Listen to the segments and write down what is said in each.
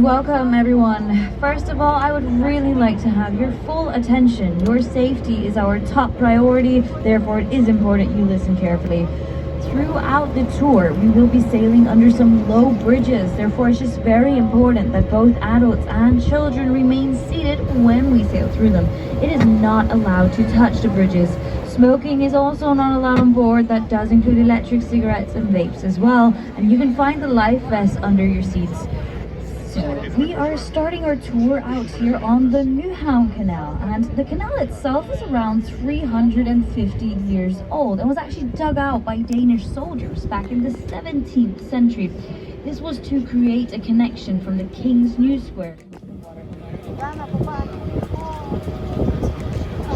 welcome everyone. First of all, I would really like to have your full attention. Your safety is our top priority, therefore it is important you listen carefully. Throughout the tour, we will be sailing under some low bridges, therefore it's just very important that both adults and children remain seated when we sail through them. It is not allowed to touch the bridges. Smoking is also not allowed on board. That does include electric cigarettes and vapes as well, and you can find the life vests under your seats. So we are starting our tour out here on the Copenhagen Canal, and the canal itself is around 350 years old and was actually dug out by Danish soldiers back in the 17th century. This was to create a connection from the King's New Square.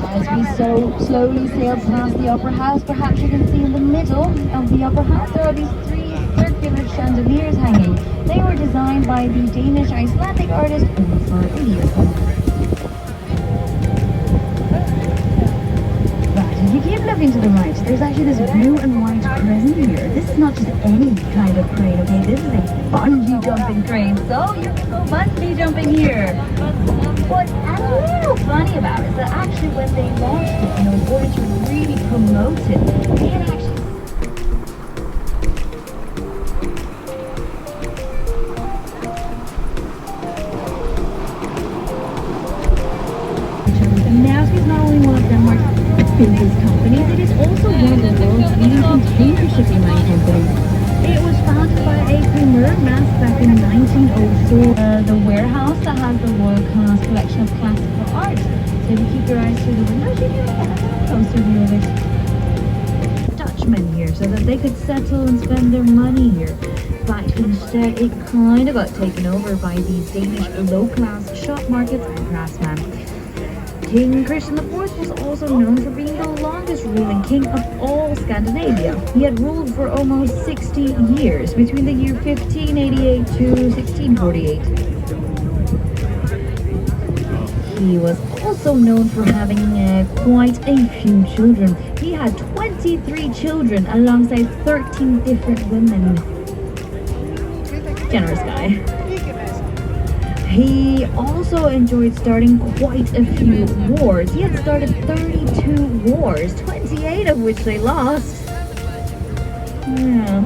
As we so slowly sail past the Opera House, perhaps you can see in the middle of the Opera House there are these three circular chandeliers hanging. They were designed by the Danish Icelandic artist Ulfur Eliasson. Right, if you keep looking to the right, there's actually this blue and white crane here. This is not just any kind of crane, okay? This is a bungee jumping crane, so you can go bungee jumping here. What's a little funny about it is that actually when they launched it, in order to really promote it, they had actually biggest companies, it is also one of the world's leading container shipping line companies. It was founded by a Mass back in 1904. The warehouse that has the world-class collection of classical art. So if you keep your eyes through the windows, you can get a closer view of it. Dutchmen here, so that they could settle and spend their money here. But instead, it kind of got taken over by these Danish low-class shop markets and craftsmen. King Christian IV was also known for being the longest ruling king of all Scandinavia. He had ruled for almost 60 years, between the year 1588 to 1648. He was also known for having quite a few children. He had 23 children alongside 13 different women. Generous guy. He also enjoyed starting quite a few wars. He had started 32 wars, 28 of which they lost. Yeah.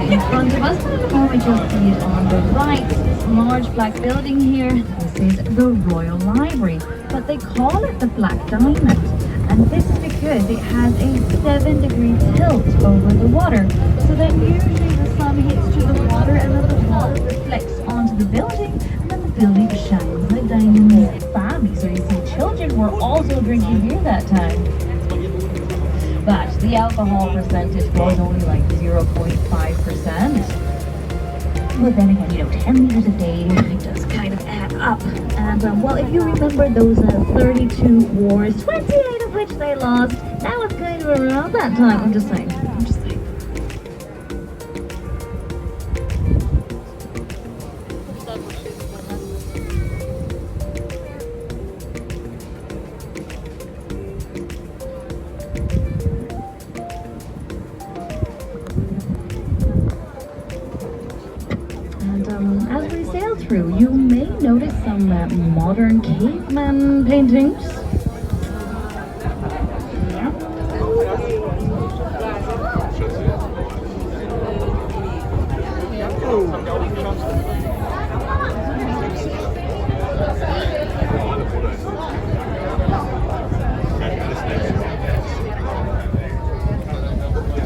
In front of us, at the moment you'll see it on the right, this large black building here. This is the Royal Library, but they call it the Black Diamond, and this is because it has a 7-degree tilt over the water, so that usually the sun hits to the water and then the water reflects onto the building, and then the building shines like diamonds. Families, so you see children were also drinking beer that time. But the alcohol percentage was only like 0.5%. But then again, 10 liters a day, it does kind of add up. And well, if you remember those 32 wars, 28 of which they lost, that was kind of around that time. I'm just saying. As we sail through, you may notice some modern caveman paintings.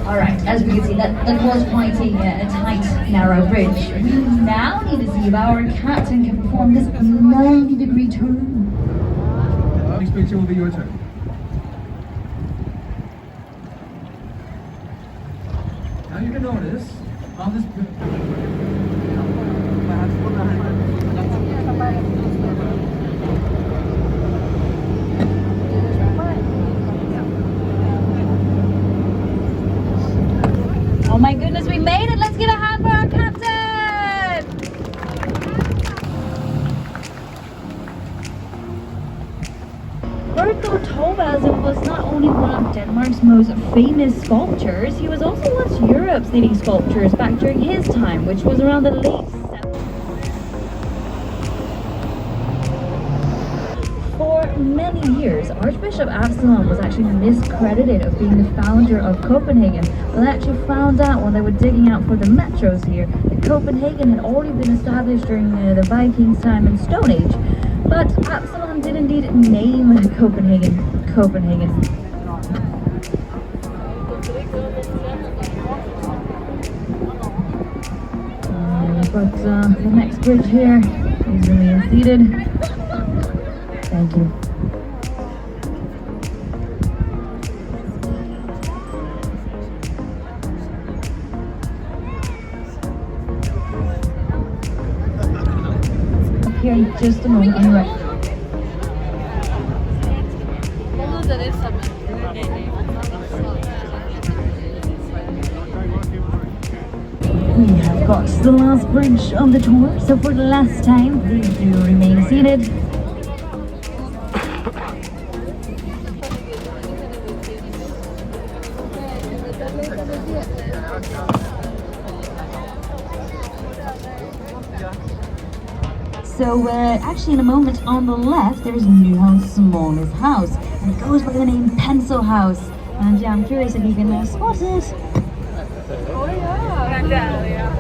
Alright, as we can see, that was quite a tight, narrow bridge. We now need to see if our captain can perform this 90-degree turn. Next picture will be your turn. Now you can notice on this. Oh my goodness, we made it! Let's give a hand for our captain! Bertho Thorvaldsen was not only one of Denmark's most famous sculptors, he was also one of Europe's leading sculptors back during his time, which was around the late 70s. For many years, Archbishop Absalon was actually miscredited of being the founder of Copenhagen, but they actually found out when they were digging out for the metros here that Copenhagen had already been established during the Vikings' time and Stone Age. But Absalon did indeed name Copenhagen. But the next bridge here, please remain seated. Thank you. Up here in just a moment on the right. We have got to the last bridge of the tour, so for the last time, please do remain seated. So actually in a moment on the left there's Nyhavn's smallest house, and it goes by the name Pencil House. And yeah, I'm curious if you can spot it. Oh yeah.